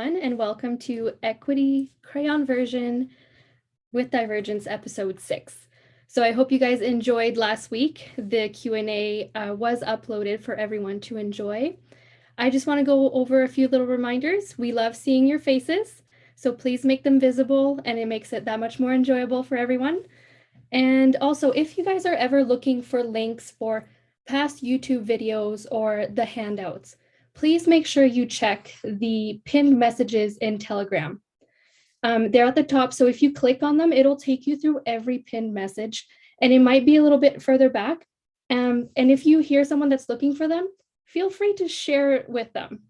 everyone, and welcome to Equity Crayon Version with Divergence episode 6. So I hope you guys enjoyed last week. The Q&A was uploaded for everyone to enjoy. I just want to go over a few little reminders. We love seeing your faces, so please make them visible, and it makes it that much more enjoyable for everyone. And also, if you guys are ever looking for links for past YouTube videos or the handouts, please make sure you check the pinned messages in Telegram. They're at the top, so if you click on them, it'll take you through every pinned message, and it might be a little bit further back. And if you hear someone that's looking for them, feel free to share it with them.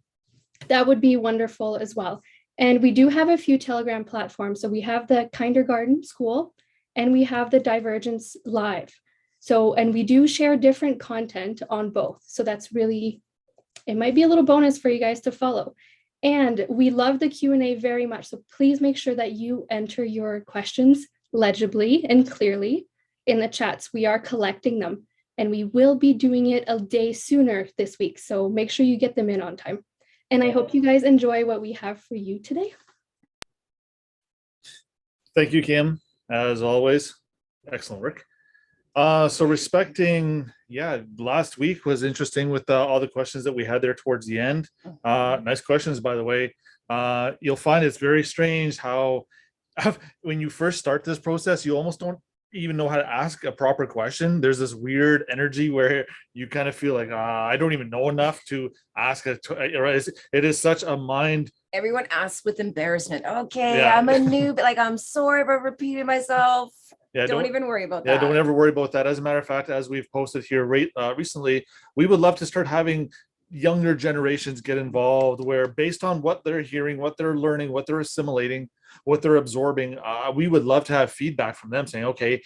That would be wonderful as well. And we do have a few Telegram platforms. So we have the Kindergarten School, and we have the Divergence Live. So, and we do share different content on both. So that's really, it might be a little bonus for you guys to follow. And we love the Q&A very much. So please make sure that you enter your questions legibly and clearly in the chats. We are collecting them, and we will be doing it a day sooner this week. So make sure you get them in on time. And I hope you guys enjoy what we have for you today. Thank you, Kim, as always. Excellent work. So respecting, last week was interesting with all the questions that we had there towards the end. Nice questions, by the way. You'll find it's very strange how when you first start this process, you almost don't even know how to ask a proper question. There's this weird energy where you kind of feel like, I don't even know enough to ask it. It is such a mind. Everyone asks with embarrassment. Okay, I'm a noob. Like, I'm sorry for repeating myself. Don't even worry about that. Don't ever worry about that. As a matter of fact, as we've posted here recently, we would love to start having younger generations get involved, where based on what they're hearing, what they're learning, what they're assimilating, what they're absorbing, we would love to have feedback from them saying, okay,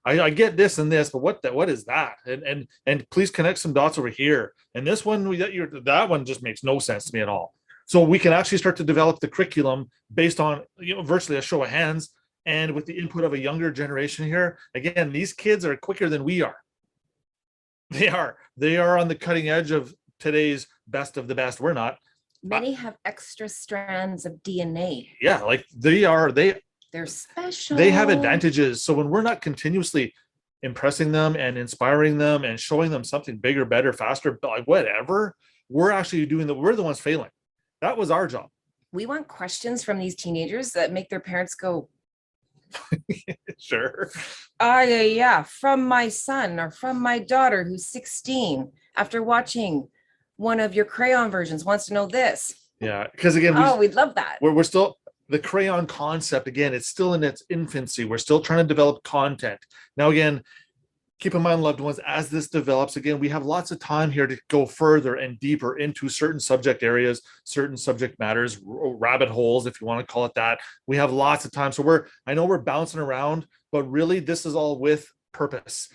I get this and this, but what is that? And please connect some dots over here. And this one, that one just makes no sense to me at all. So we can actually start to develop the curriculum based on virtually a show of hands, and with the input of a younger generation here. Again, these kids are quicker than we are. They are on the cutting edge of today's best of the best. We're not. Many have extra strands of DNA. Yeah, like they're special. They have advantages. So when we're not continuously impressing them and inspiring them and showing them something bigger, better, faster, like whatever, we're actually we're the ones failing. That was our job. We want questions from these teenagers that make their parents go, sure. From my son or from my daughter who's 16, after watching one of your Crayon versions, wants to know this. Yeah, because again, we'd love that. We're still, the Crayon concept, again, it's still in its infancy. We're still trying to develop content. Now, again, keep in mind, loved ones, as this develops, again, we have lots of time here to go further and deeper into certain subject areas, certain subject matters, rabbit holes, if you want to call it that. We have lots of time. So I know we're bouncing around, but really this is all with purpose.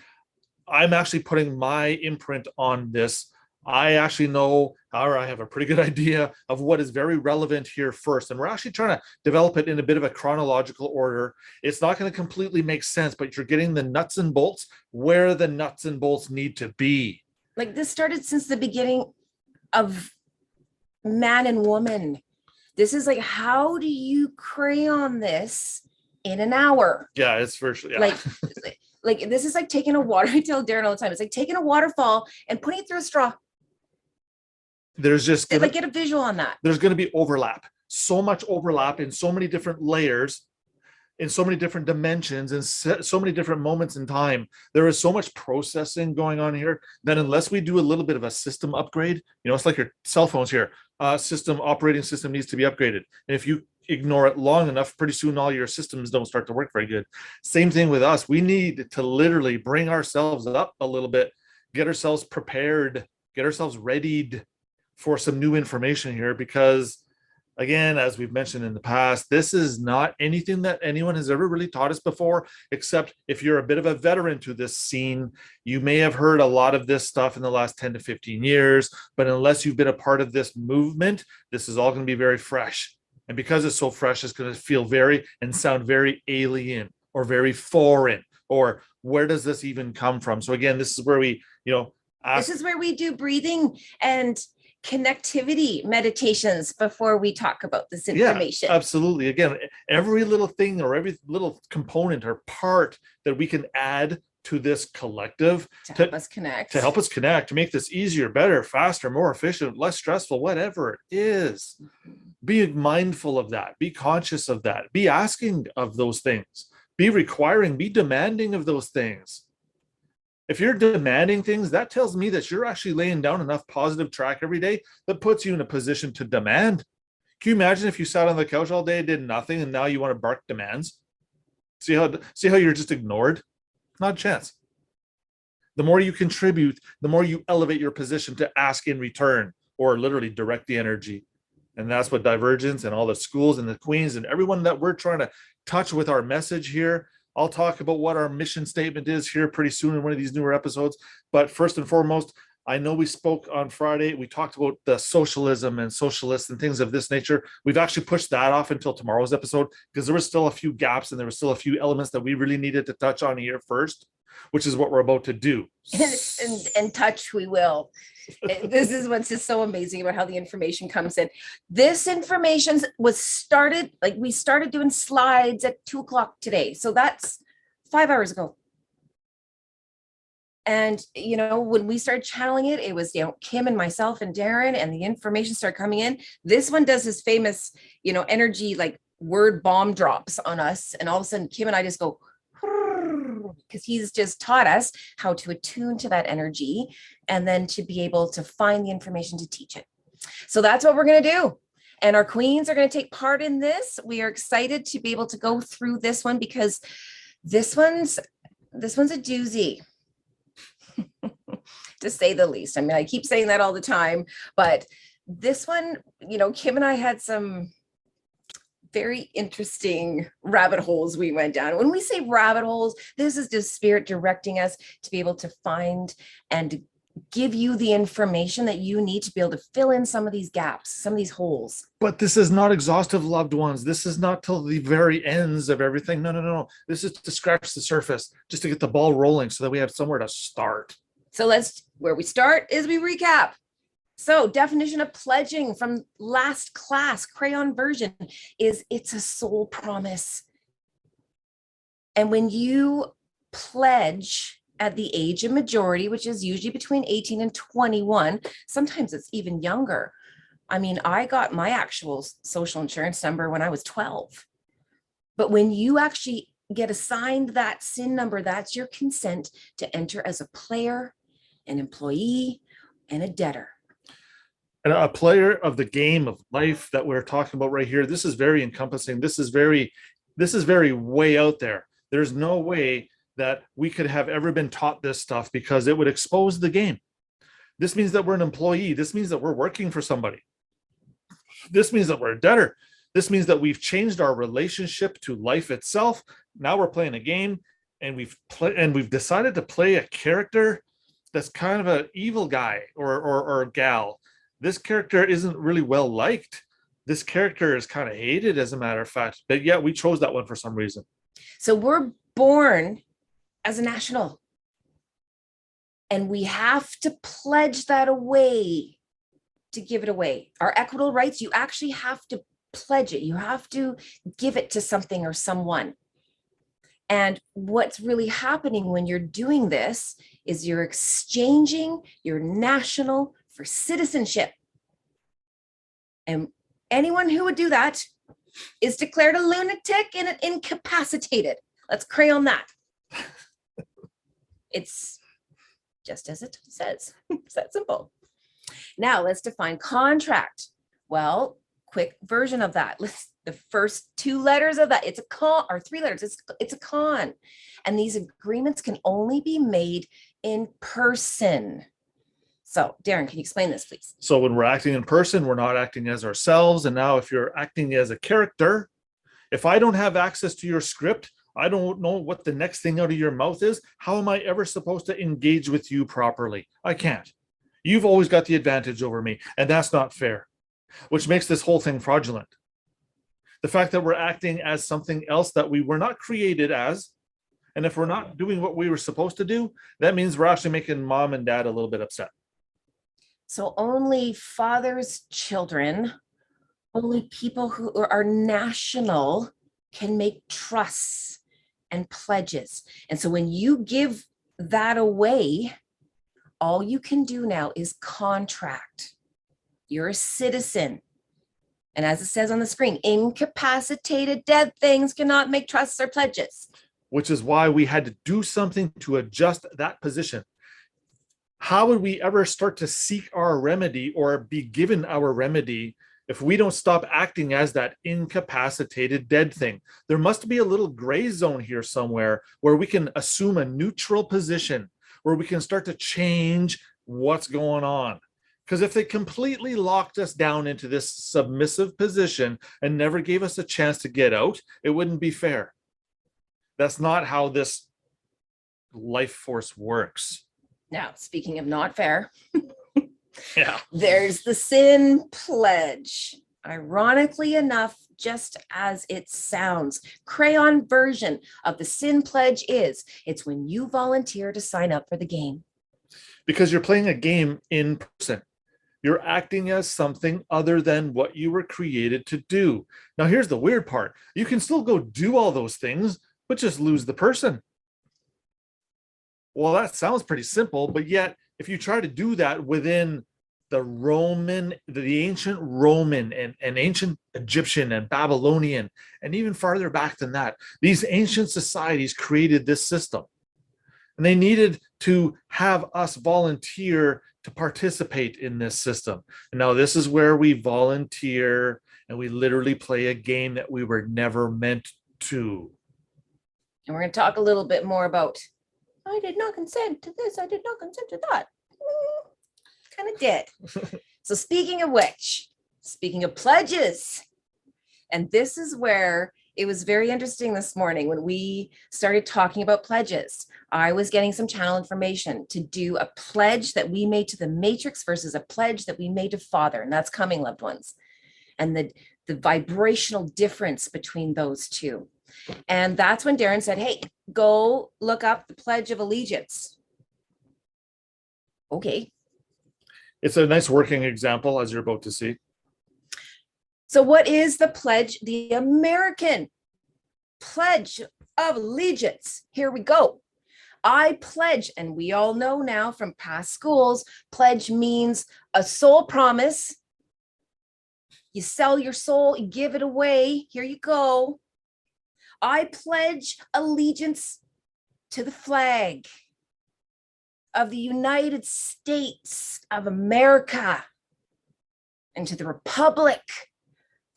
I'm actually putting my imprint on this. I actually know, or I have a pretty good idea of what is very relevant here first. And we're actually trying to develop it in a bit of a chronological order. It's not going to completely make sense, but you're getting the nuts and bolts where the nuts and bolts need to be. Like, this started since the beginning of man and woman. This is like, how do you crayon this in an hour? Yeah, it's virtually, like this is like taking a water. I tell Darren all the time, it's like taking a waterfall and putting it through a straw. There's just get a visual on that. There's going to be overlap, so much overlap in so many different layers, in so many different dimensions, and so many different moments in time. There is so much processing going on here that unless we do a little bit of a system upgrade, it's like your cell phones here. Operating system needs to be upgraded, and if you ignore it long enough, pretty soon all your systems don't start to work very good. Same thing with us. We need to literally bring ourselves up a little bit, get ourselves prepared, get ourselves readied for some new information here, because again, as we've mentioned in the past, this is not anything that anyone has ever really taught us before, except if you're a bit of a veteran to this scene, you may have heard a lot of this stuff in the last 10 to 15 years, but unless you've been a part of this movement, this is all going to be very fresh. And because it's so fresh, it's going to feel very and sound very alien or very foreign, or where does this even come from? So again, this is where we, this is where we do breathing and connectivity meditations before we talk about this information. Yeah, absolutely. Again, every little thing or every little component or part that we can add to this collective to help us connect, to make this easier, better, faster, more efficient, less stressful, whatever it is. Be mindful of that. Be conscious of that. Be asking of those things. Be requiring, be demanding of those things. If you're demanding things, that tells me that you're actually laying down enough positive track every day that puts you in a position to demand. Can you imagine if you sat on the couch all day, did nothing, and now you want to bark demands? See how you're just ignored? Not a chance. The more you contribute, the more you elevate your position to ask in return, or literally direct the energy. And that's what Divergence and all the schools and the queens and everyone that we're trying to touch with our message here. I'll talk about what our mission statement is here pretty soon in one of these newer episodes. But first and foremost, I know we spoke on Friday. We talked about the socialism and socialists and things of this nature. We've actually pushed that off until tomorrow's episode because there was still a few gaps and there were still a few elements that we really needed to touch on here first, which is what we're about to do. And touch we will. This is what's just so amazing about how the information comes in. This information was started, like we started doing slides at 2:00 today. So that's 5 hours ago. And, you know, when we started channeling it, it was, you know, Kim and myself and Darren, and the information started coming in. This one does his famous, you know, energy, like word bomb drops on us. And all of a sudden, Kim and I just go, because he's just taught us how to attune to that energy and then to be able to find the information to teach it. So that's what we're going to do. And our queens are going to take part in this. We are excited to be able to go through this one because this one's a doozy, to say the least. I mean, I keep saying that all the time, but this one, you know, Kim and I had some very interesting rabbit holes we went down. When we say rabbit holes, this is just spirit directing us to be able to find and give you the information that you need to be able to fill in some of these gaps, some of these holes. But this is not exhaustive, loved ones. This is not till the very ends of everything. No. This is to scratch the surface, just to get the ball rolling so that we have somewhere to start. So where we start is we recap. So definition of pledging from last class, Crayon version, is it's a soul promise. And when you pledge at the age of majority, which is usually between 18 and 21, sometimes it's even younger. I mean, I got my actual social insurance number when I was 12. But when you actually get assigned that SIN number, that's your consent to enter as a player, an employee, and a debtor. And a player of the game of life that we're talking about right here. This is very encompassing. This is very way out there. There's no way that we could have ever been taught this stuff because it would expose the game. This means that we're an employee. This means that we're working for somebody. This means that we're a debtor. This means that we've changed our relationship to life itself. Now we're playing a game, and we've decided to play a character that's kind of an evil guy or gal. This character isn't really well liked. This character is kind of hated, as a matter of fact, but yet we chose that one for some reason. So we're born as a national, and we have to pledge that away to give it away. Our equitable rights, you actually have to pledge it. You have to give it to something or someone. And what's really happening when you're doing this is you're exchanging your national for citizenship. And anyone who would do that is declared a lunatic and incapacitated. Let's crayon that. It's just as it says. It's that simple. Now let's define contract. Well, quick version of that. The first 2 letters of that, it's a con, or 3 letters, it's a con. And these agreements can only be made in person. So Darren, can you explain this, please? So when we're acting in person, we're not acting as ourselves. And now if you're acting as a character, if I don't have access to your script, I don't know what the next thing out of your mouth is. How am I ever supposed to engage with you properly? I can't. You've always got the advantage over me, and that's not fair, which makes this whole thing fraudulent. The fact that we're acting as something else that we were not created as, and if we're not doing what we were supposed to do, that means we're actually making mom and dad a little bit upset. So only fathers' children, only people who are national can make trusts and pledges. And so when you give that away, all you can do now is contract. You're a citizen. And as it says on the screen, incapacitated dead things cannot make trusts or pledges. Which is why we had to do something to adjust that position. How would we ever start to seek our remedy or be given our remedy if we don't stop acting as that incapacitated dead thing? There must be a little gray zone here somewhere where we can assume a neutral position, where we can start to change what's going on. Because if they completely locked us down into this submissive position and never gave us a chance to get out, it wouldn't be fair. That's not how this life force works. Now, speaking of not fair, Yeah. there's the sin pledge. Ironically enough, just as it sounds, Crayon version of the sin pledge is it's when you volunteer to sign up for the game. Because you're playing a game in person. You're acting as something other than what you were created to do. Now, here's the weird part. You can still go do all those things, but just lose the person. Well, that sounds pretty simple, but yet if you try to do that within the ancient Roman and ancient Egyptian and Babylonian, and even farther back than that, these ancient societies created this system. And they needed to have us volunteer to participate in this system. And now this is where we volunteer and we literally play a game that we were never meant to. And we're going to talk a little bit more about, I did not consent to this, I did not consent to that. Kind of did. So speaking of which, speaking of pledges, and this is where it was very interesting this morning when we started talking about pledges. I was getting some channel information to do a pledge that we made to the matrix versus a pledge that we made to Father, and that's coming, loved ones. And the vibrational difference between those two. And that's when Darren said, hey, go look up the Pledge of Allegiance. Okay. It's a nice working example, as you're about to see. So what is the pledge? The American Pledge of Allegiance. Here we go. I pledge, and we all know now from past schools, pledge means a soul promise. You sell your soul, you give it away. Here you go. I pledge allegiance to the flag of the United States of America and to the republic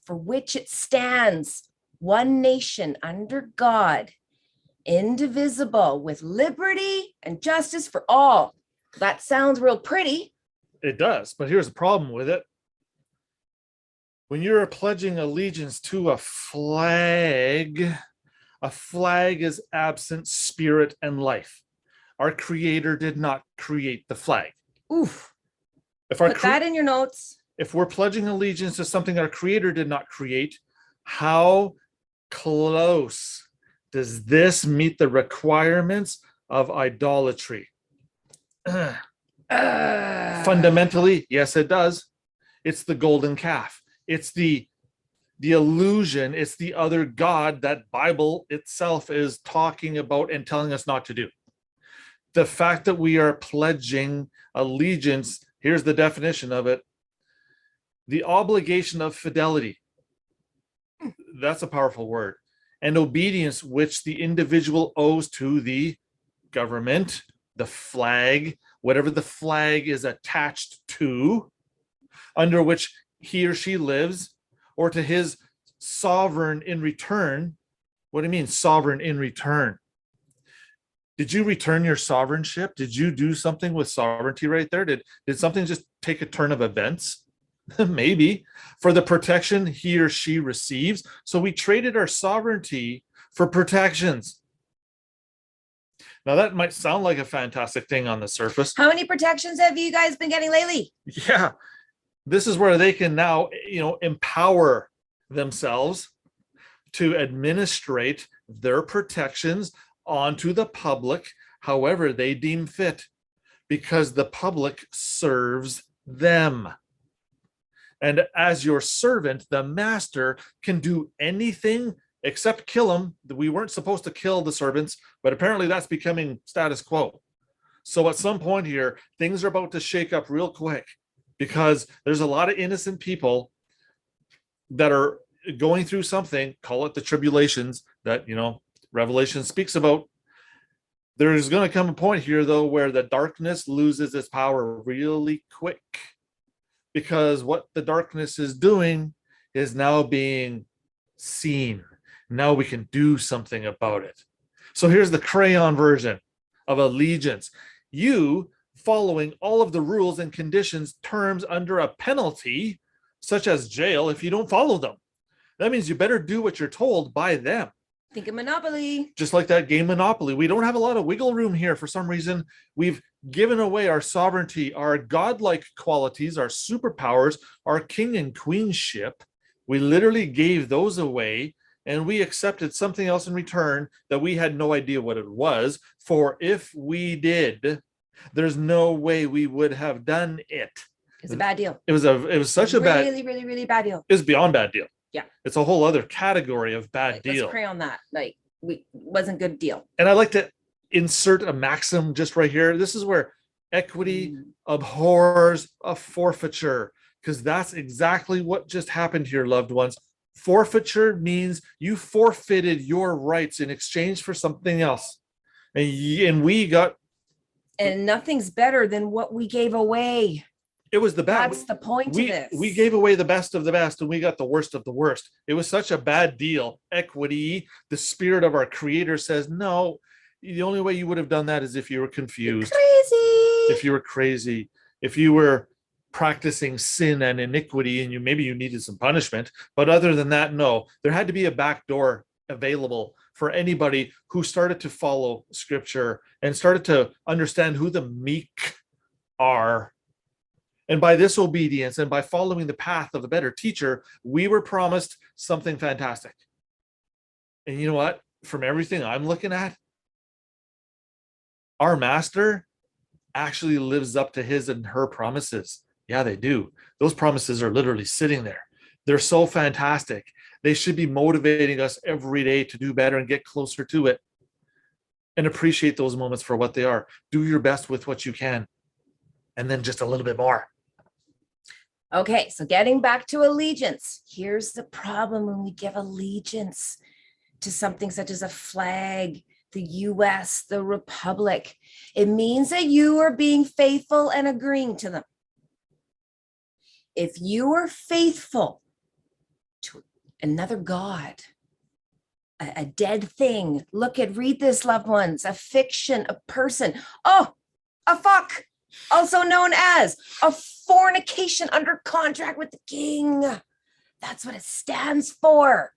for which it stands, one nation under God, indivisible, with liberty and justice for all. That sounds real pretty. It does, but here's the problem with it. When you're pledging allegiance to a flag is absent spirit and life. Our creator did not create the flag. Oof. Put that in your notes. If we're pledging allegiance to something our creator did not create, how close does this meet the requirements of idolatry? Fundamentally, yes, it does. It's the golden calf. It's the illusion. It's the other God that Bible itself is talking about and telling us not to do. The fact that we are pledging allegiance, here's the definition of it. The obligation of fidelity. That's a powerful word. And obedience which the individual owes to the government, the flag, whatever the flag is attached to, under which he or she lives, or to his sovereign in return. What do you mean, sovereign in return? Did you return your sovereignship? Did you do something with sovereignty right there? Did something just take a turn of events? Maybe. For the protection he or she receives. So we traded our sovereignty for protections. Now that might sound like a fantastic thing on the surface. How many protections have you guys been getting lately? Yeah. This is where they can now, empower themselves to administrate their protections onto the public however they deem fit, because the public serves them. And as your servant, the master can do anything except kill them. We weren't supposed to kill the servants, but apparently that's becoming status quo. So at some point here, things are about to shake up real quick because there's a lot of innocent people that are going through something, call it the tribulations that, Revelation speaks about. There's going to come a point here, though, where the darkness loses its power really quick, because what the darkness is doing is now being seen. Now we can do something about it. So here's the Crayon version of allegiance. You following all of the rules and conditions, terms under a penalty, such as jail, if you don't follow them. That means you better do what you're told by them. Think of Monopoly. Just like that game Monopoly. We don't have a lot of wiggle room here for some reason. We've given away our sovereignty, our godlike qualities, our superpowers, our king and queenship. We literally gave those away, and we accepted something else in return that we had no idea what it was. For if we did, there's no way we would have done it. It's a bad deal. It was such a bad, really bad deal. it was beyond bad deal. Yeah. It's a whole other category of bad deal. Let's Crayon that. Wasn't good deal. And I like to insert a maxim just right here. This is where equity abhors a forfeiture, because that's exactly what just happened here, loved ones. Forfeiture means you forfeited your rights in exchange for something else. And we got... And nothing's better than what we gave away. It was the best. That's the point of this. We gave away the best of the best, and we got the worst of the worst. It was such a bad deal. Equity, the spirit of our creator says, no, the only way you would have done that is if you were confused. Crazy. If you were crazy. If you were practicing sin and iniquity, and maybe you needed some punishment. But other than that, no. There had to be a back door available for anybody who started to follow Scripture and started to understand who the meek are. And by this obedience and by following the path of a better teacher, we were promised something fantastic. And you know what? From everything I'm looking at, our master actually lives up to his and her promises. Yeah, they do. Those promises are literally sitting there. They're so fantastic. They should be motivating us every day to do better and get closer to it. And appreciate those moments for what they are. Do your best with what you can. And then just a little bit more. Okay, so getting back to allegiance, here's the problem when we give allegiance to something such as a flag, the US, the Republic. It means that you are being faithful and agreeing to them. If you are faithful to another God, a dead thing, read this, loved ones, a fiction, a person, a fuck, also known as a fornication under contract with the king. That's what it stands for.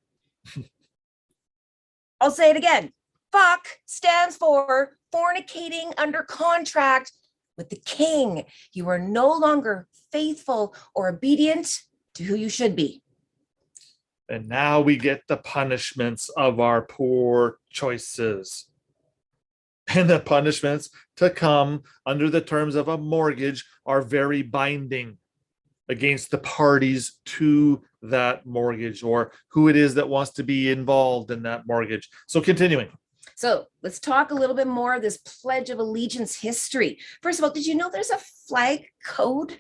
I'll say it again. Fuck stands for fornicating under contract with the king. You are no longer faithful or obedient to who you should be. And now we get the punishments of our poor choices. And the punishments to come under the terms of a mortgage are very binding against the parties to that mortgage, or who it is that wants to be involved in that mortgage. So continuing. So let's talk a little bit more of this Pledge of Allegiance history. First of all, did you know there's a flag code?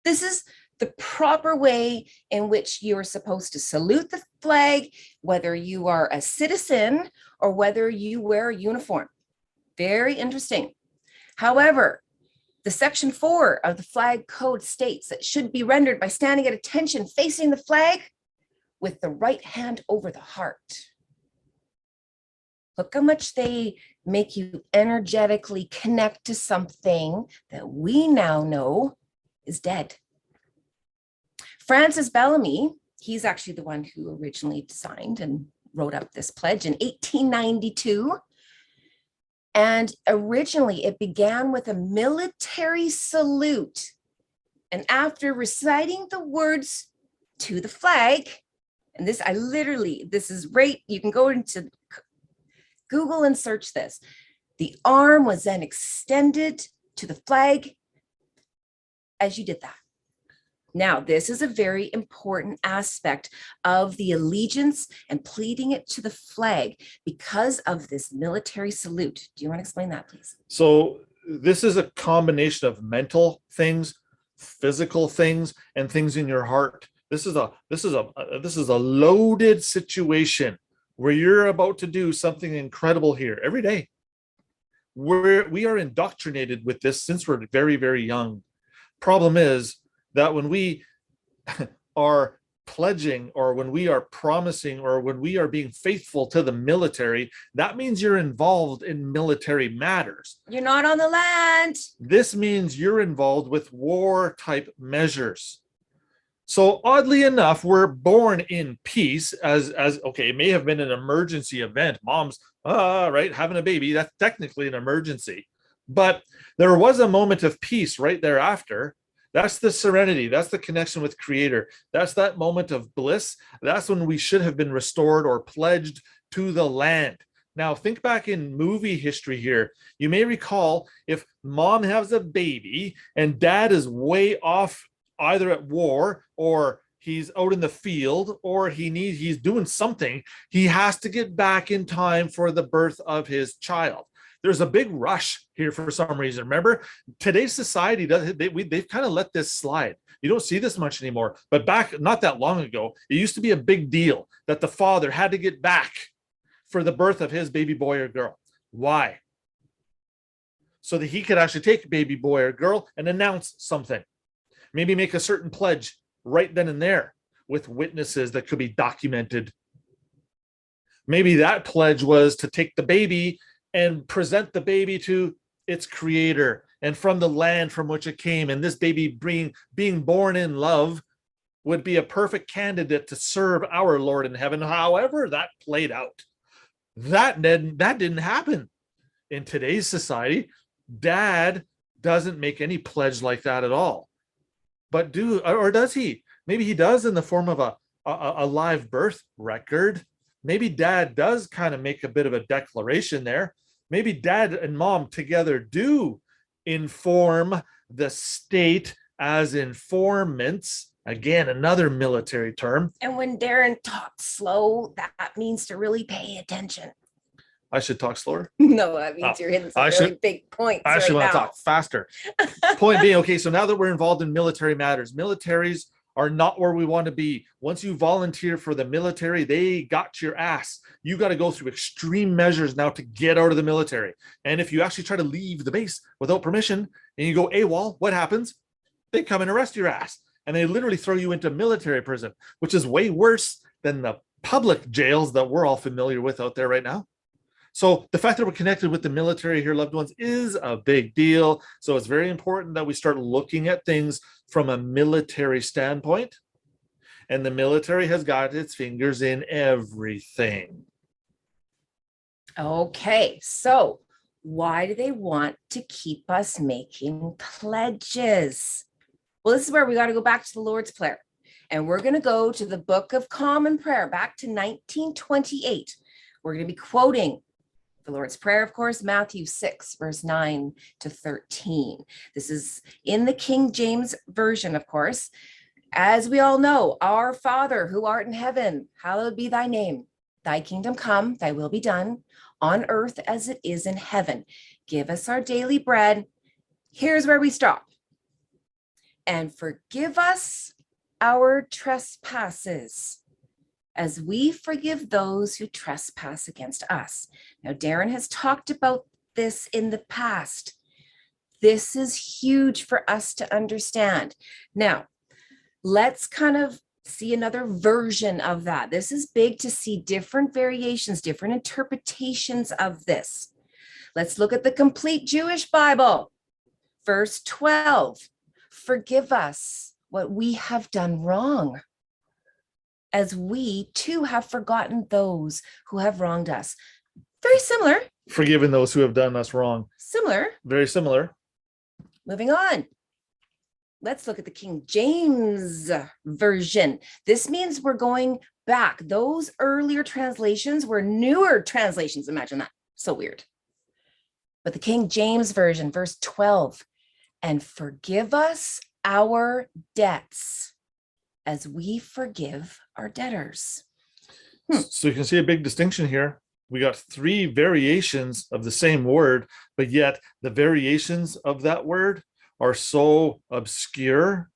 This is the proper way in which you are supposed to salute the flag, whether you are a citizen or whether you wear a uniform. Very interesting. However, the section 4 of the flag code states that it should be rendered by standing at attention facing the flag with the right hand over the heart. Look how much they make you energetically connect to something that we now know is dead. Francis Bellamy, he's actually the one who originally designed and wrote up this pledge in 1892. And originally it began with a military salute. And after reciting the words to the flag, and this is right, you can go into Google and search this. The arm was then extended to the flag as you did that. Now, this is a very important aspect of the allegiance and pleading it to the flag because of this military salute. Do you want to explain that, please? So this is a combination of mental things, physical things, and things in your heart. This is a loaded situation where you're about to do something incredible here every day. We are indoctrinated with this since we're very, very young. Problem is that when we are pledging, or when we are promising, or when we are being faithful to the military, that means you're involved in military matters. You're not on the land. This means you're involved with war type measures. So oddly enough, we're born in peace as okay, it may have been an emergency event. Mom's right, having a baby, that's technically an emergency. But there was a moment of peace right thereafter. That's the serenity. That's the connection with Creator. That's that moment of bliss. That's when we should have been restored or pledged to the land. Now, think back in movie history here. You may recall if mom has a baby and dad is way off, either at war or he's out in the field or he's doing something, he has to get back in time for the birth of his child. There's a big rush here for some reason. Remember, today's society they've kind of let this slide. You don't see this much anymore. But back not that long ago, it used to be a big deal that the father had to get back for the birth of his baby boy or girl. Why? So that he could actually take baby boy or girl and announce something. Maybe make a certain pledge right then and there with witnesses that could be documented. Maybe that pledge was to take the baby and present the baby to its creator and from the land from which it came. And this baby being born in love would be a perfect candidate to serve our Lord in heaven. However, that played out. That didn't happen. In today's society, dad doesn't make any pledge like that at all. But does he? Maybe he does in the form of a live birth record. Maybe dad does kind of make a bit of a declaration there. Maybe dad and mom together do inform the state as informants. Again, another military term. And when Darren talks slow, that means to really pay attention. I should talk slower. No, that means you're hitting some really big points. I actually want to now. talk faster. Point being, okay, so now that we're involved in military matters, militaries are not where we want to be. Once you volunteer for the military, they got your ass. You got to go through extreme measures now to get out of the military. And if you actually try to leave the base without permission and you go AWOL, what happens? They come and arrest your ass. And they literally throw you into military prison, which is way worse than the public jails that we're all familiar with out there right now. So the fact that we're connected with the military here, loved ones, is a big deal. So it's very important that we start looking at things from a military standpoint. And the military has got its fingers in everything. Okay, so why do they want to keep us making pledges? Well, this is where we got to go back to the Lord's Prayer. And we're going to go to the Book of Common Prayer back to 1928. We're going to be quoting the Lord's Prayer, of course, Matthew 6, verse 9 to 13. This is in the King James Version, of course. As we all know, our Father who art in heaven, hallowed be thy name. Thy kingdom come, thy will be done, on earth as it is in heaven. Give us our daily bread. Here's where we stop. And forgive us our trespasses, as we forgive those who trespass against us. Now, Darren has talked about this in the past. This is huge for us to understand. Now, let's kind of see another version of that. This is big to see different variations, different interpretations of this. Let's look at the complete Jewish Bible. Verse 12, forgive us what we have done wrong, as we too have forgotten those who have wronged us. Very similar. Forgiving those who have done us wrong. Similar. Very similar. Moving on. Let's look at the King James Version. This means we're going back. Those earlier translations were newer translations. Imagine that. So weird. But the King James Version, verse 12, and forgive us our debts as we forgive our debtors. So you can see a big distinction here. We got 3 variations of the same word, but yet the variations of that word are so obscure,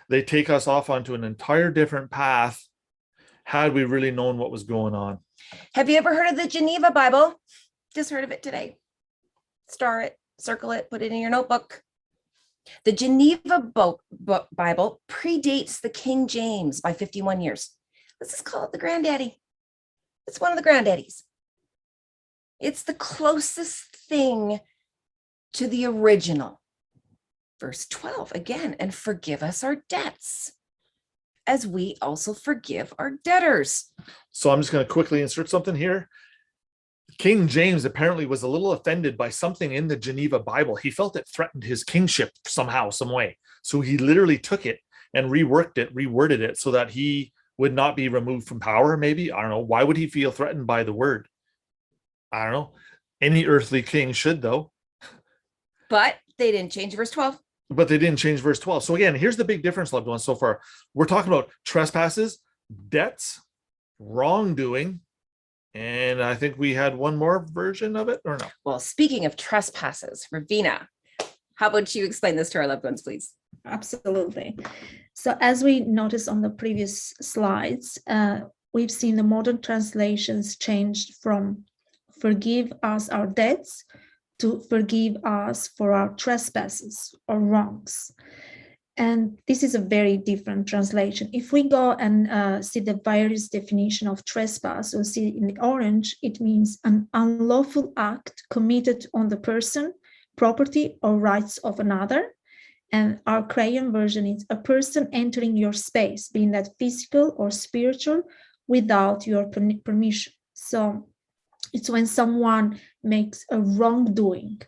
they take us off onto an entire different path had we really known what was going on. Have you ever heard of the Geneva Bible? Just heard of it today. Star it, circle it, put it in your notebook. The Geneva Bible predates the King James by 51 years. Let's just call it the granddaddy. It's one of the granddaddies. It's the closest thing to the original. Verse 12 again, and forgive us our debts as we also forgive our debtors. So I'm just going to quickly insert something here. King James apparently was a little offended by something in the Geneva Bible. He felt it threatened his kingship somehow, some way. So he literally took it and reworked it, reworded it so that he would not be removed from power, maybe. I don't know. Why would he feel threatened by the word? I don't know. Any earthly king should, though. But they didn't change verse 12. But they didn't change verse 12. So again, here's the big difference, loved ones, so far. We're talking about trespasses, debts, wrongdoing, and I think we had one more version of it, or no? Well, speaking of trespasses, Ravina, how about you explain this to our loved ones, please? Absolutely. So as we noticed on the previous slides, we've seen the modern translations changed from forgive us our debts to forgive us for our trespasses or wrongs. And this is a very different translation. If we go and see the various definition of trespass, you'll see in the orange, it means an unlawful act committed on the person, property, or rights of another. And our Crayon version is a person entering your space, being that physical or spiritual, without your permission. So it's when someone makes a wrongdoing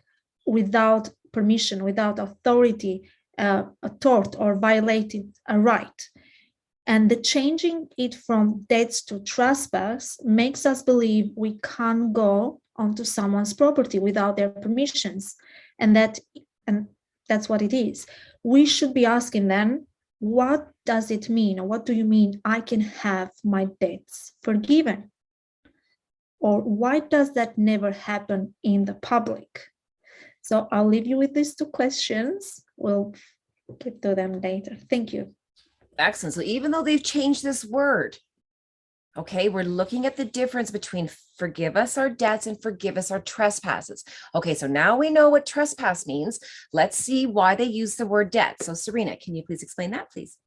without permission, without authority, a tort, or violated a right. And the changing it from debts to trespass makes us believe we can't go onto someone's property without their permissions. And that's what it is. We should be asking them, what does it mean? Or what do you mean I can have my debts forgiven? Or why does that never happen in the public? So I'll leave you with these 2 questions. We'll get to them later. Thank you. Excellent. So even though they've changed this word, okay, we're looking at the difference between forgive us our debts and forgive us our trespasses. Okay, so now we know what trespass means. Let's see why they use the word debt. So Serena, can you please explain that, please?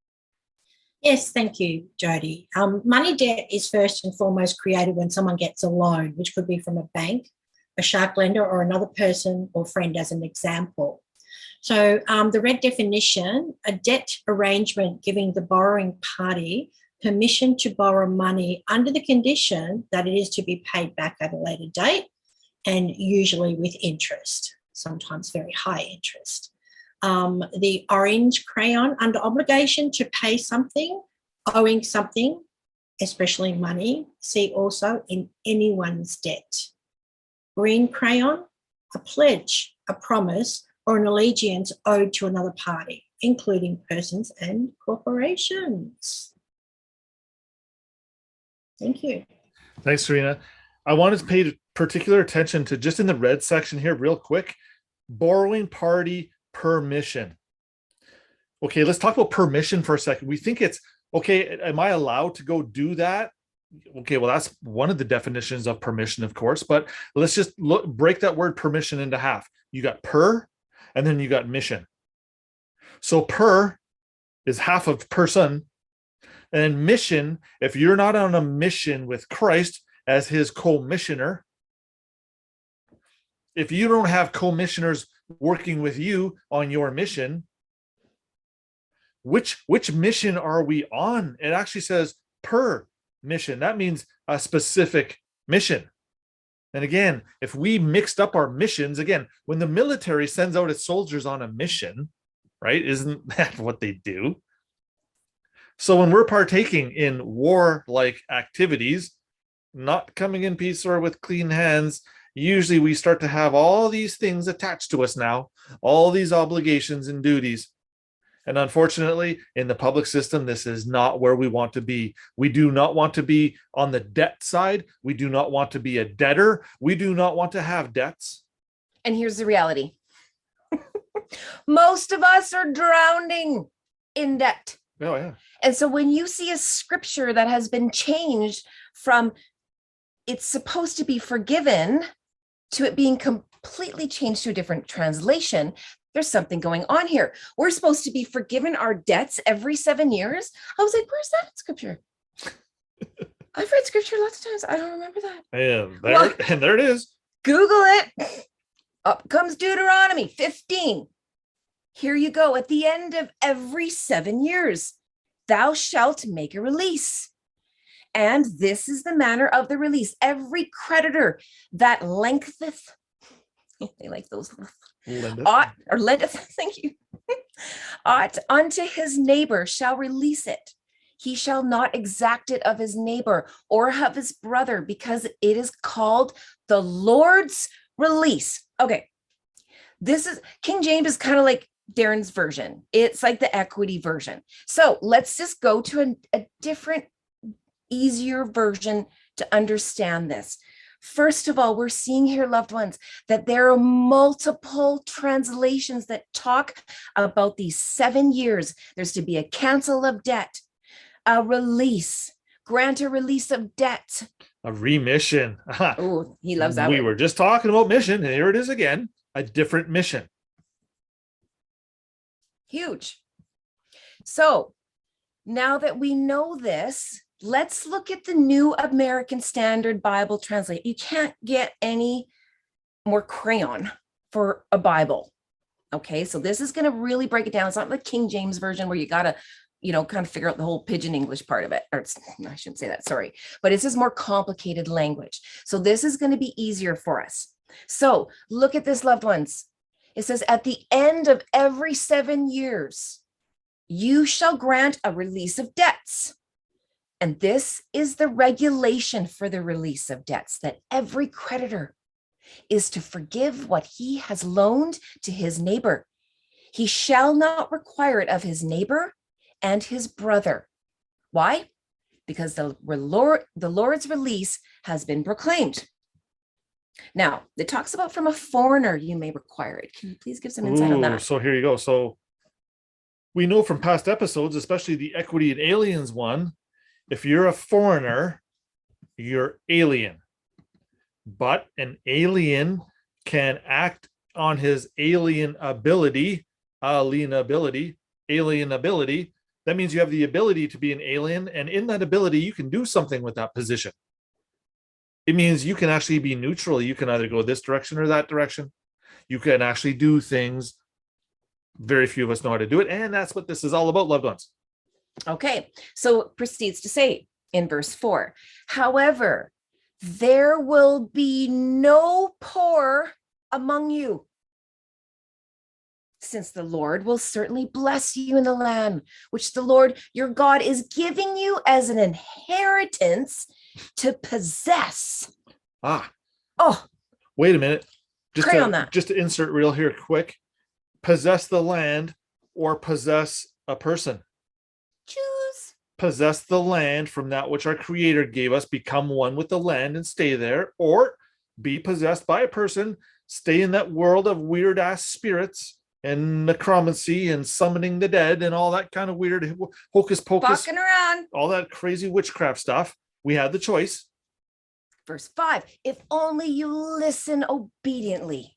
Yes, thank you, Jody. Money debt is first and foremost created when someone gets a loan, which could be from a bank, a shark lender, or another person or friend as an example. So the red definition, a debt arrangement giving the borrowing party permission to borrow money under the condition that it is to be paid back at a later date, and usually with interest, sometimes very high interest. The orange crayon, under obligation to pay something, owing something, especially money, see also in anyone's debt. Green crayon, a pledge, a promise, or an allegiance owed to another party, including persons and corporations. Thank you. Thanks, Serena. I wanted to pay particular attention to just in the red section here real quick, borrowing party permission. Okay, let's talk about permission for a second. We think it's, okay, am I allowed to go do that? Okay, well, that's one of the definitions of permission, of course, but let's just break that word permission into half. You got per, and then you got mission. So per is half of person, and mission, if you're not on a mission with Christ as his co-missioner, if you don't have co-missioners working with you on your mission, which mission are we on? It actually says per mission. That means a specific mission. And again, if we mixed up our missions, again, when the military sends out its soldiers on a mission, right? Isn't that what they do? So when we're partaking in war-like activities, not coming in peace or with clean hands, usually we start to have all these things attached to us now, all these obligations and duties. And unfortunately, in the public system, this is not where we want to be. We do not want to be on the debt side. We do not want to be a debtor. We do not want to have debts. And here's the reality. Most of us are drowning in debt. Oh, yeah. And so when you see a scripture that has been changed from it's supposed to be forgiven to it being completely changed to a different translation, there's something going on here. We're supposed to be forgiven our debts every 7 years. I was like, where's that in scripture? I've read scripture lots of times. I don't remember that. And there it is. Google it. Up comes Deuteronomy 15. Here you go. At the end of every 7 years, thou shalt make a release. And this is the manner of the release. Every creditor that lengtheth, they like those, ought or lendeth, thank you, ought unto his neighbor shall release it. He shall not exact it of his neighbor or of his brother, because it is called the Lord's release. Okay. This is King James is kind of like Darren's version. It's like the equity version. So let's just go to a different, easier version to understand this. First of all, we're seeing here, loved ones, that there are multiple translations that talk about these 7 years. There's to be a cancel of debt, a release, grant a release of debt. A remission. Oh, he loves that. We were just talking about mission, and here it is again, a different mission. Huge. So now that we know this, let's look at the New American Standard Bible Translate. You can't get any more crayon for a Bible. Okay, so this is going to really break it down. It's not the King James version where you got to, kind of figure out the whole pidgin English part of it. Or I shouldn't say that, sorry. But it's just more complicated language. So this is going to be easier for us. So look at this, loved ones. It says, at the end of every 7 years, you shall grant a release of debts. And this is the regulation for the release of debts, that every creditor is to forgive what he has loaned to his neighbor. He shall not require it of his neighbor and his brother. Why? Because the Lord's release has been proclaimed. Now, it talks about from a foreigner, you may require it. Can you please give some insight on that? So here you go. So we know from past episodes, especially the equity and aliens one, if you're a foreigner, you're alien. But an alien can act on his alienability. That means you have the ability to be an alien, and in that ability, you can do something with that position. It means you can actually be neutral. You can either go this direction or that direction. You can actually do things. Very few of us know how to do it, and that's what this is all about, loved ones. Okay, so it proceeds to say in verse 4, however, there will be no poor among you, since the Lord will certainly bless you in the land, which the Lord your God is giving you as an inheritance to possess. Oh, wait a minute. Just to insert real here quick. Possess the land or possess a person. Choose. Possess the land from that which our Creator gave us, become one with the land and stay there, or be possessed by a person, stay in that world of weird ass spirits and necromancy and summoning the dead and all that kind of weird hocus pocus, Walking around, all that crazy witchcraft stuff. We had the choice. Verse 5, if only you listen obediently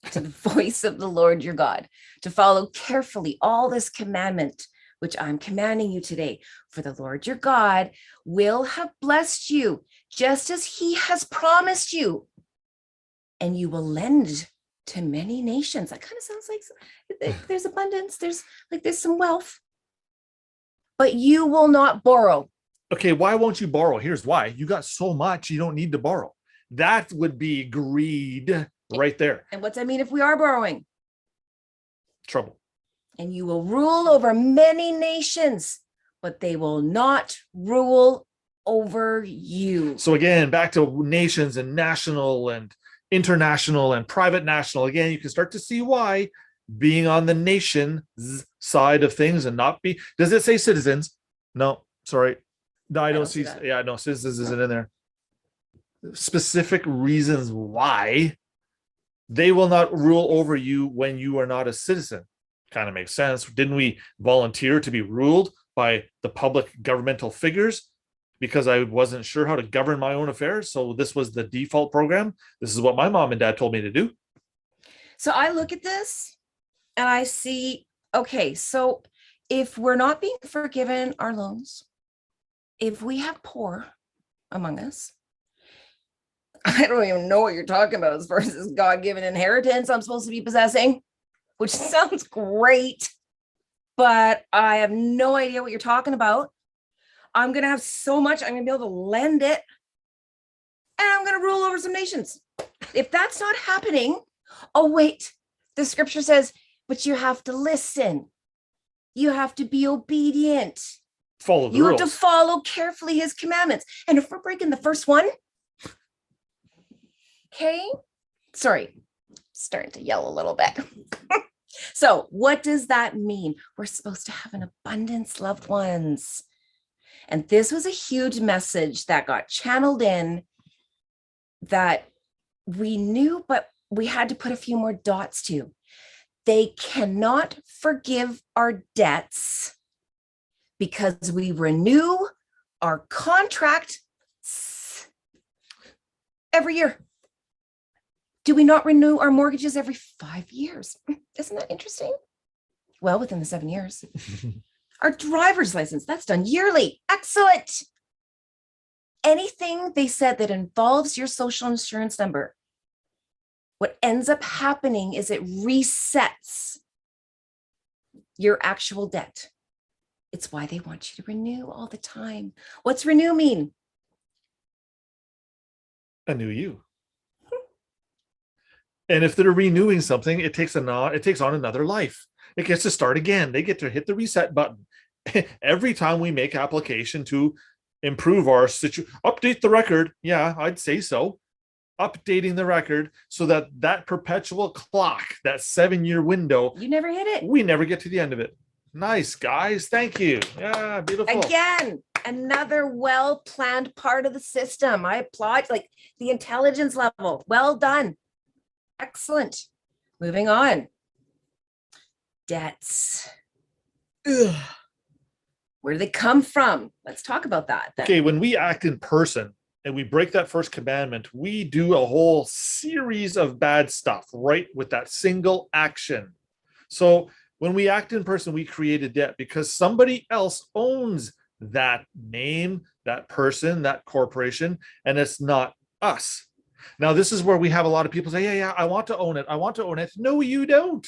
to the voice of the Lord your God, to follow carefully all this commandment, which I'm commanding you today, for the Lord your God will have blessed you, just as he has promised you, and you will lend to many nations. That kind of sounds like there's abundance, there's some wealth, but you will not borrow. Okay, why won't you borrow? Here's why. You got so much, you don't need to borrow. That would be greed right there. And what's that mean if we are borrowing? Trouble. And you will rule over many nations, but they will not rule over you. So again, back to nations and national and international and private national. Again, you can start to see why being on the nation's side of things and not be. Does it say citizens? No, sorry. No, I don't see. that. Yeah, no, citizens isn't in there. Specific reasons why they will not rule over you when you are not a citizen. Kind of makes sense. Didn't we volunteer to be ruled by the public governmental figures because I wasn't sure how to govern my own affairs? So this was the default program. This is what my mom and dad told me to do. So I look at this and I see, okay, so if we're not being forgiven our loans, if we have poor among us, I don't even know what you're talking about as far as this God-given inheritance I'm supposed to be possessing, which sounds great, but I have no idea what you're talking about. I'm going to have so much, I'm going to be able to lend it, and I'm going to rule over some nations. If that's not happening, oh, wait, the scripture says, but you have to listen. You have to be obedient. Follow the You rules. have to follow carefully his commandments. And if we're breaking the first one, okay, sorry, starting to yell a little bit. So what does that mean? We're supposed to have an abundance, loved ones. And this was a huge message that got channeled in that we knew, but we had to put a few more dots to. They cannot forgive our debts because we renew our contract every year. Do we not renew our mortgages every 5 years? Isn't that interesting? Well, within the 7 years. Our driver's license, that's done yearly. Excellent. Anything they said that involves your social insurance number, what ends up happening is it resets your actual debt. It's why they want you to renew all the time. What's renew mean? A new you. And if they're renewing something, it takes on another life. It gets to start again. They get to hit the reset button every time we make application to improve our situation, update the record. Yeah, I'd say so. Updating the record so that that perpetual clock, that 7-year window, You never hit it. we never get to the end of it. Nice, guys. Thank you. Yeah, beautiful. Again, another well-planned part of the system. I applaud, like the intelligence level. Well done. Excellent. Moving on. Debts. Ugh. Where do they come from? Let's talk about that then. Okay, when we act in person and we break that first commandment, we do a whole series of bad stuff right with that single action. So when we act in person, we create a debt because somebody else owns that name, that person, that corporation, and it's not us. Now, this is where we have a lot of people say, yeah, I want to own it. I want to own it. No, you don't.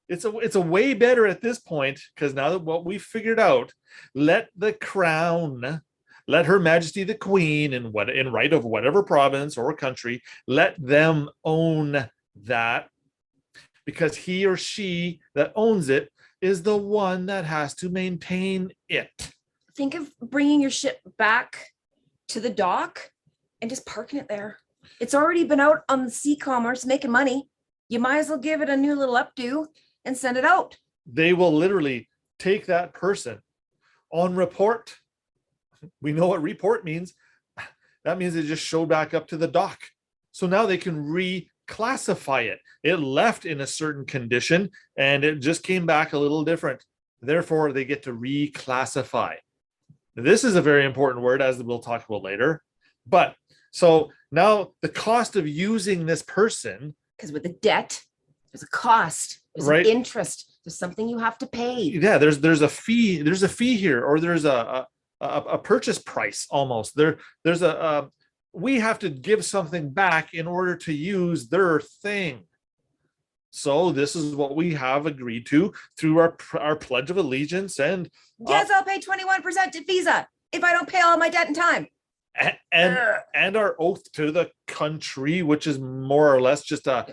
It's a way better at this point, because now that what we figured out, let the crown, let Her Majesty the Queen in right of whatever province or country, let them own that, because he or she that owns it is the one that has to maintain it. Think of bringing your ship back to the dock and just parking it there. It's already been out on the sea commerce making money. You might as well give it a new little updo and send it out. They will literally take that person on report. We know what report means. That means it just showed back up to the dock. So now they can reclassify it. It left in a certain condition and it just came back a little different. Therefore, they get to reclassify. This is a very important word, as we'll talk about later. But so now the cost of using this person, because with the debt, there's a cost, there's right, an interest, there's something you have to pay. Yeah, there's a fee, here, or there's a purchase price almost. There's a we have to give something back in order to use their thing. So this is what we have agreed to through our Pledge of Allegiance, and Yes, I'll pay 21% to Visa if I don't pay all my debt in time. And our oath to the country, which is more or less just a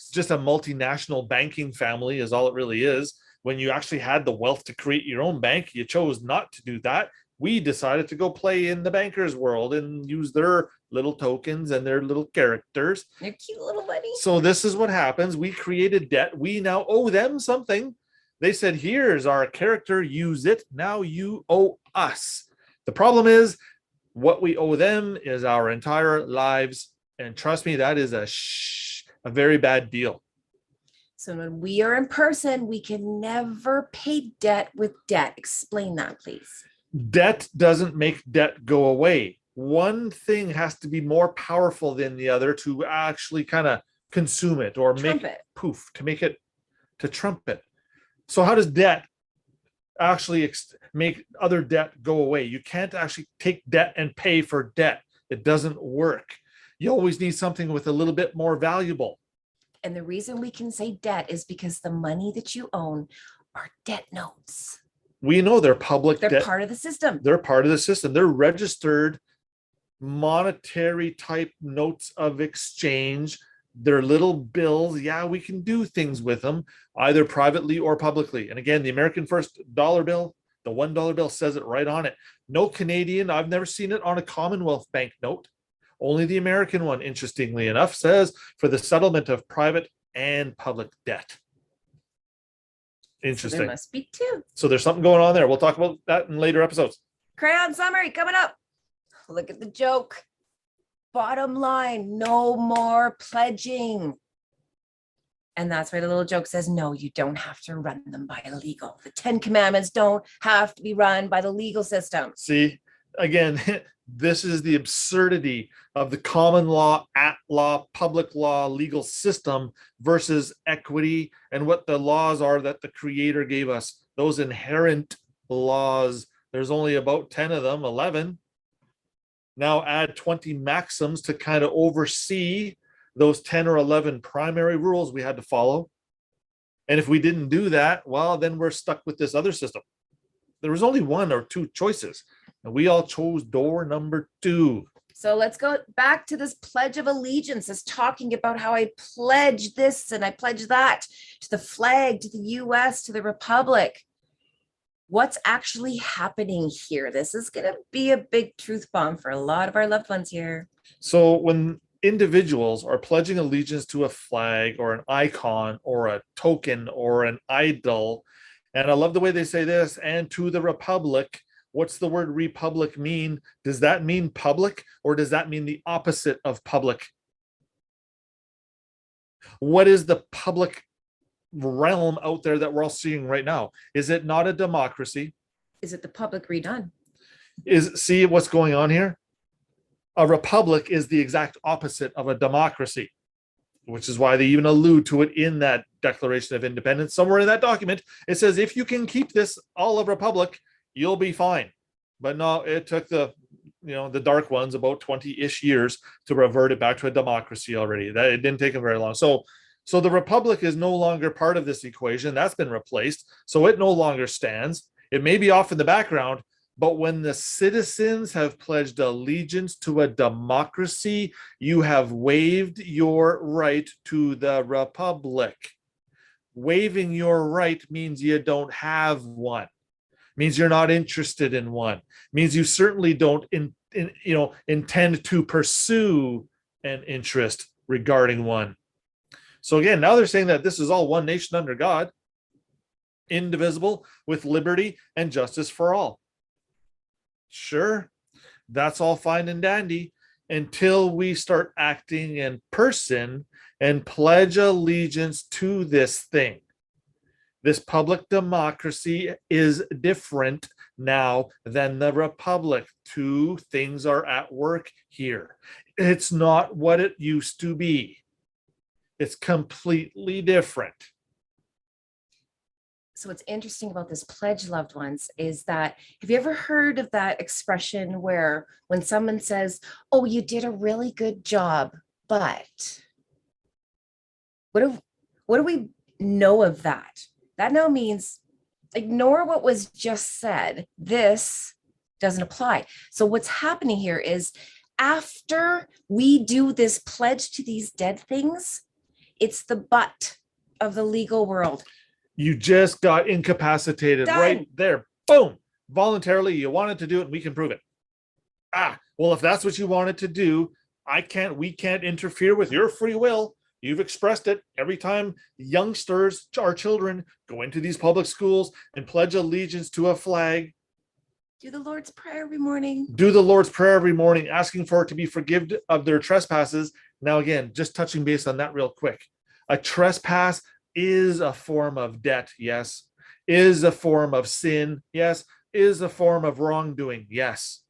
multinational banking family, is all it really is. When you actually had the wealth to create your own bank, you chose not to do that. We decided to go play in the banker's world and use their little tokens and their little characters. They're cute little buddy. So this is what happens. We created debt. We now owe them something. They said, here's our character, use it. Now you owe us. The problem is what we owe them is our entire lives. And trust me, that is a very bad deal. So when we are in person, we can never pay debt with debt. Explain that, please. Debt doesn't make debt go away. One thing has to be more powerful than the other to actually kind of consume it or make it poof, to make it, to trump it. So how does debt actually make other debt go away? You can't actually take debt and pay for debt. It doesn't work. You always need something with a little bit more valuable. And the reason we can say debt is because the money that you own are debt notes. We know they're public. They're part of the system. They're part of the system. They're registered monetary type notes of exchange. They're little bills. Yeah, we can do things with them, either privately or publicly. And again, the American First dollar bill, the $1 bill says it right on it. No Canadian, I've never seen it on a Commonwealth bank note. Only the American one, interestingly enough, says for the settlement of private and public debt. Interesting. So there must be two. So there's something going on there. We'll talk about that in later episodes. Crayon summary coming up. Look at the joke. Bottom line, no more pledging. And that's why the little joke says, no, you don't have to run them by legal. The 10 Commandments don't have to be run by the legal system. See, again, this is the absurdity of the common law, at law, public law, legal system versus equity and what the laws are that the Creator gave us. Those inherent laws, there's only about 10 of them, 11. Now add 20 maxims to kind of oversee those 10 or 11 primary rules we had to follow. And if we didn't do that, well, then we're stuck with this other system. There was only one or two choices, and we all chose door number 2. So let's go back to this Pledge of Allegiance, is talking about how I pledge this and I pledge that to the flag, to the US, to the Republic. What's actually happening here? This is going to be a big truth bomb for a lot of our loved ones here. So when individuals are pledging allegiance to a flag or an icon or a token or an idol, and I love the way they say this, and to the Republic, what's the word republic mean? Does that mean public, or does that mean the opposite of public? What is the public realm out there that we're all seeing right now? Is it not a democracy? Is it the public redone? See what's going on here? A republic is the exact opposite of a democracy, which is why they even allude to it in that Declaration of Independence. Somewhere in that document, it says, if you can keep this all a republic, you'll be fine. But no, it took the dark ones about 20-ish years to revert it back to a democracy already. That it didn't take them very long. So the republic is no longer part of this equation. That's been replaced. So it no longer stands. It may be off in the background, but when the citizens have pledged allegiance to a democracy, you have waived your right to the republic. Waiving your right means you don't have one. Means you're not interested in one. Means you certainly don't intend to pursue an interest regarding one. So again, now they're saying that this is all one nation under God, indivisible, with liberty and justice for all. Sure, that's all fine and dandy until we start acting in person and pledge allegiance to this thing. This public democracy is different now than the republic. Two things are at work here. It's not what it used to be. It's completely different. So what's interesting about this pledge, loved ones, is that, have you ever heard of that expression where when someone says, oh, you did a really good job, but what do we know of that? That now means ignore what was just said. This doesn't apply. So what's happening here is after we do this pledge to these dead things, it's the butt of the legal world. You just got incapacitated. Done. Right there. Boom. voluntarily, you wanted to do it, and we can prove it. Well, if that's what you wanted to do, we can't interfere with your free will. You've expressed it. Every time youngsters, our children, go into these public schools and pledge allegiance to a flag, Do the Lord's Prayer every morning. do the Lord's Prayer every morning, asking for it to be forgiven of their trespasses. Now, again, just touching base on that real quick. A trespass is a form of debt, yes. Is a form of sin, yes. Is a form of wrongdoing, yes.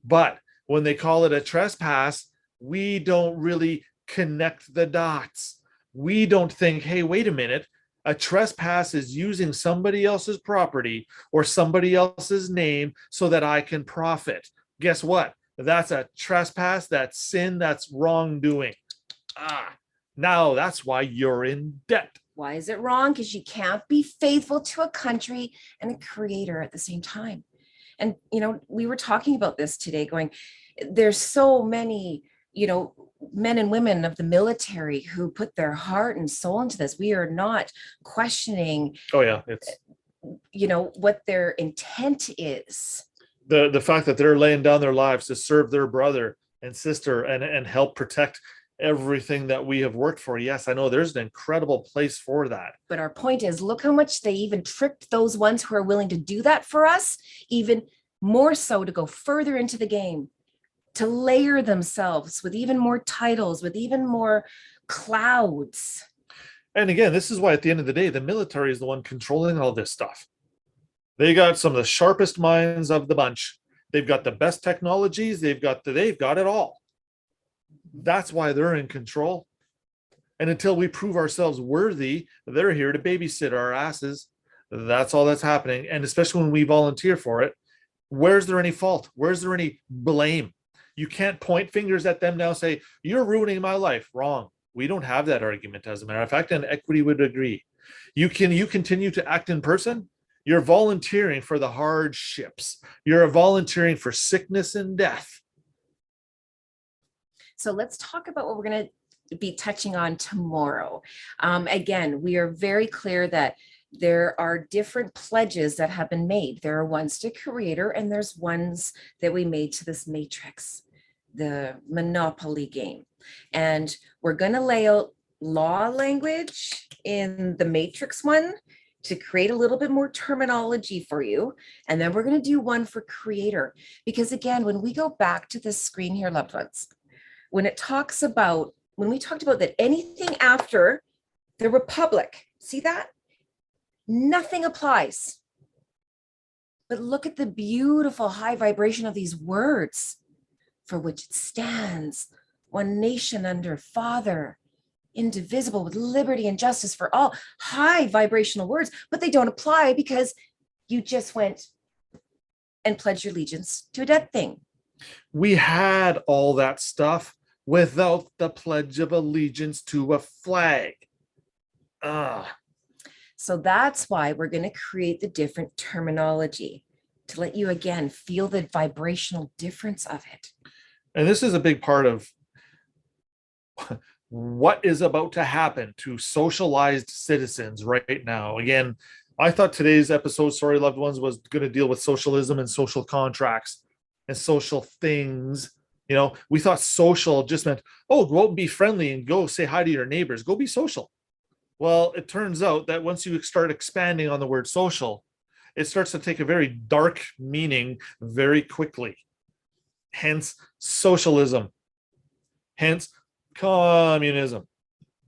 But when they call it a trespass, we don't really connect the dots. We don't think, hey, wait a minute. A trespass is using somebody else's property or somebody else's name so that I can profit. Guess what? That's a trespass. That's sin. That's wrongdoing. Now that's why you're in debt. Why is it wrong? Because you can't be faithful to a country and a creator at the same time. And, we were talking about this today going, there's so many, men and women of the military who put their heart and soul into this. We are not questioning, Oh yeah, it's what their intent is. the fact that they're laying down their lives to serve their brother and sister and help protect everything that we have worked for. Yes, I know there's an incredible place for that. But our point is, look how much they even tricked those ones who are willing to do that for us, even more so to go further into the game, to layer themselves with even more titles, with even more clouds. And again, this is why at the end of the day, the military is the one controlling all this stuff. They got some of the sharpest minds of the bunch. They've got the best technologies. They've got it all. That's why they're in control. And until we prove ourselves worthy, they're here to babysit our asses. That's all that's happening. And especially when we volunteer for it, where's there any fault? Where's there any blame? You can't point fingers at them now and say, you're ruining my life. Wrong. We don't have that argument, as a matter of fact, and equity would agree. You continue to act in person. You're volunteering for the hardships. You're volunteering for sickness and death. So let's talk about what we're going to be touching on tomorrow. Again, we are very clear that there are different pledges that have been made. There are ones to creator, and there's ones that we made to this matrix, the Monopoly game. And we're going to lay out law language in the matrix one to create a little bit more terminology for you. And then we're going to do one for creator. Because again, when we go back to this screen here, loved ones, when we talked about that anything after the Republic, see that? Nothing applies. But look at the beautiful high vibration of these words, for which it stands, one nation under Father, indivisible, with liberty and justice for all. High vibrational words, but they don't apply because you just went and pledged your allegiance to a dead thing. We had all that stuff without the Pledge of Allegiance to a flag. So that's why we're going to create the different terminology to let you, again, feel the vibrational difference of it. And this is a big part of what is about to happen to socialized citizens right now. Again, I thought today's episode, sorry, loved ones, was going to deal with socialism and social contracts and social things. We thought social just meant, oh, go be friendly and go say hi to your neighbors. Go be social. Well, it turns out that once you start expanding on the word social, it starts to take a very dark meaning very quickly. Hence socialism. Hence communism.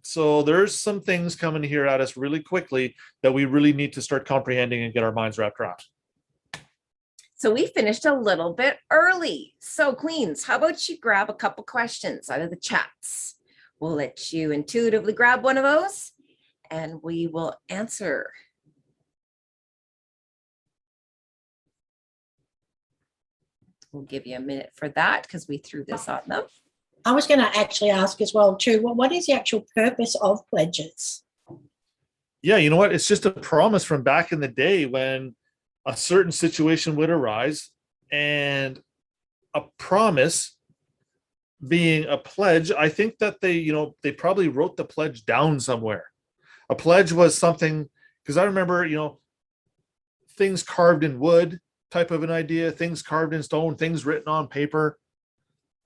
So there's some things coming here at us really quickly that we really need to start comprehending and get our minds wrapped around. So we finished a little bit early. So Queens, how about you grab a couple questions out of the chats? We'll let you intuitively grab one of those and we will answer. We'll give you a minute for that because we threw this on them. I was going to actually ask as well, too, what is the actual purpose of pledges? Yeah, you know what? It's just a promise from back in the day when a certain situation would arise, and a promise being a pledge. I think that they probably wrote the pledge down somewhere. A pledge was something, because I remember, things carved in wood type of an idea, things carved in stone, things written on paper.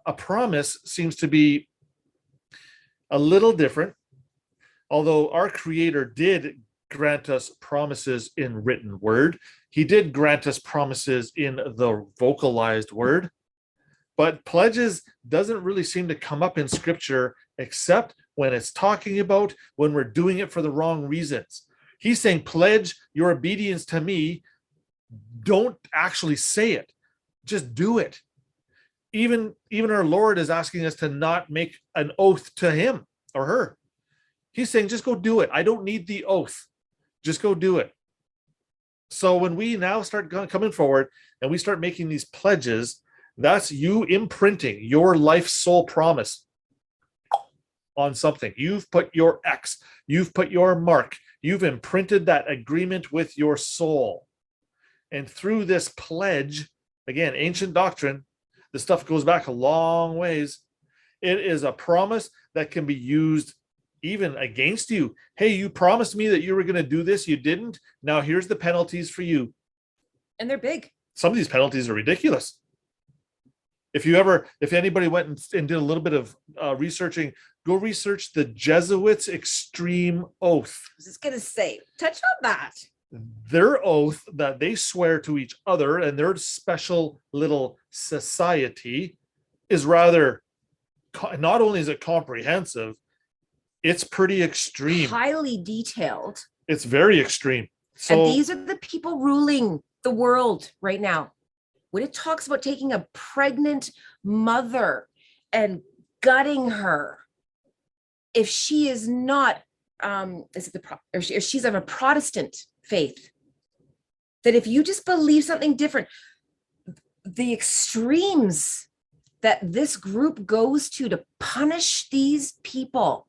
A promise seems to be a little different, although our Creator did grant us promises in written word. He did grant us promises in the vocalized word, but pledges doesn't really seem to come up in Scripture except when it's talking about when we're doing it for the wrong reasons. He's saying, pledge your obedience to me. Don't actually say it, just do it. Even our Lord is asking us to not make an oath to him or her. He's saying, just go do it. I don't need the oath. Just go do it. So when we now start coming forward and we start making these pledges, that's you imprinting your life soul promise on something. You've put your X, you've put your mark, you've imprinted that agreement with your soul. And through this pledge, again, ancient doctrine, the stuff goes back a long ways. It is a promise that can be used even against you. Hey, you promised me that you were going to do this. You didn't. Now here's the penalties for you. And they're big. Some of these penalties are ridiculous. If anybody went and did a little bit of researching, go research the Jesuits' extreme oath. I was just going to say, touch on that. Their oath that they swear to each other and their special little society is rather, not only is it comprehensive, it's pretty extreme. Highly detailed. It's very extreme. So and these are the people ruling the world right now. When it talks about taking a pregnant mother and gutting her, if she is not, if she's of a Protestant faith, that if you just believe something different, the extremes that this group goes to punish these people,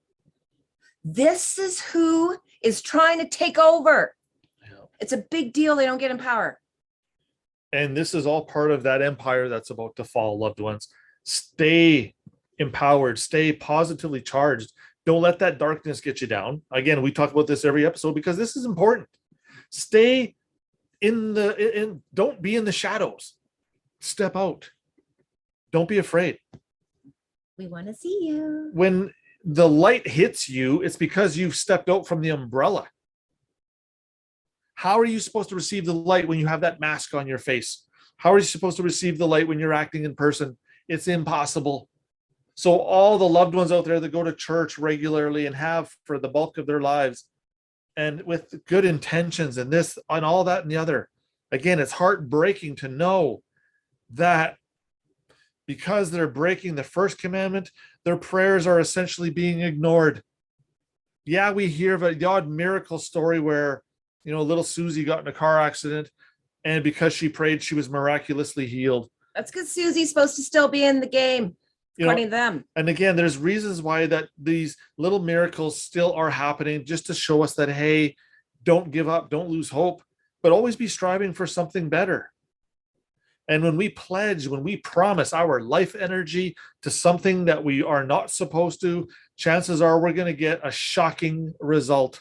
this is who is trying to take over. Yeah. It's a big deal. They don't get in power. And this is all part of that empire that's about to fall, loved ones. Stay empowered, stay positively charged. Don't let that darkness get you down. Again, we talk about this every episode because this is important. Stay don't be in the shadows. Step out. Don't be afraid. We want to see you. When the light hits you, it's because you've stepped out from the umbrella. How are you supposed to receive the light when you have that mask on your face? How are you supposed to receive the light when you're acting in person? It's impossible. So all the loved ones out there that go to church regularly and have for the bulk of their lives and with good intentions and this and all that and the other, again, it's heartbreaking to know that because they're breaking the first commandment, their prayers are essentially being ignored. Yeah, we hear of the odd miracle story where little Susie got in a car accident, and because she prayed, she was miraculously healed. That's because Susie's supposed to still be in the game, according to them. And again, there's reasons why that these little miracles still are happening, just to show us that, hey, don't give up, don't lose hope, but always be striving for something better. And when we pledge, when we promise our life energy to something that we are not supposed to, chances are we're going to get a shocking result.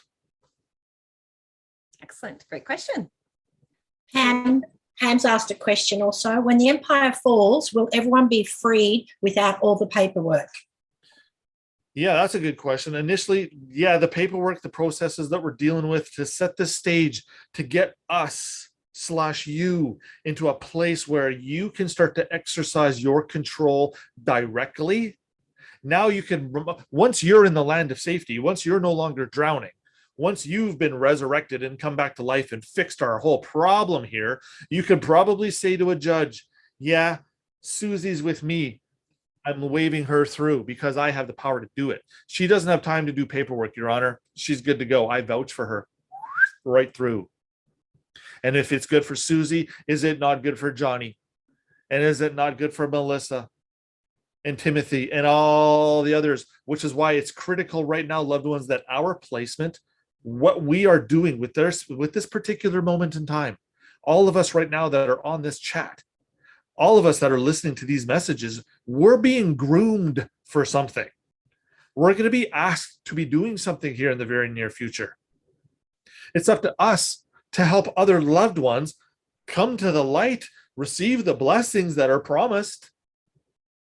Excellent. Great question. Pam's asked a question also. When the empire falls, will everyone be freed without all the paperwork? Yeah, that's a good question. Initially, the paperwork, the processes that we're dealing with to set the stage to get us/you into a place where you can start to exercise your control directly. Now you can, once you're in the land of safety, once you're no longer drowning, once you've been resurrected and come back to life and fixed our whole problem here, you could probably say to a judge, yeah, Susie's with me. I'm waving her through because I have the power to do it. She doesn't have time to do paperwork, Your Honor. She's good to go. I vouch for her right through. And if it's good for Susie, is it not good for Johnny? And is it not good for Melissa and Timothy and all the others? Which is why it's critical right now, loved ones, that our placement, what we are doing with this particular moment in time, all of us right now that are on this chat, all of us that are listening to these messages, we're being groomed for something. We're going to be asked to be doing something here in the very near future. It's up to us to help other loved ones come to the light, receive the blessings that are promised.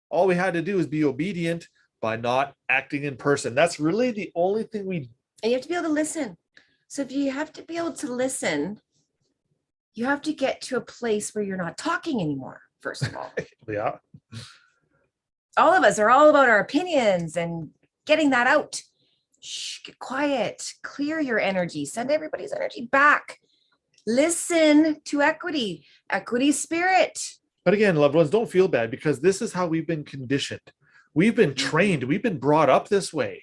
All we had to do is be obedient by not acting in person. That's really the only thing we. And you have to be able to listen. So if you have to be able to listen, you have to get to a place where you're not talking anymore, first of all. Yeah. All of us are all about our opinions and getting that out. Shh, get quiet, clear your energy, send everybody's energy back. Listen to equity spirit. But again, loved ones, don't feel bad, because this is how we've been conditioned. We've been trained. We've been brought up this way.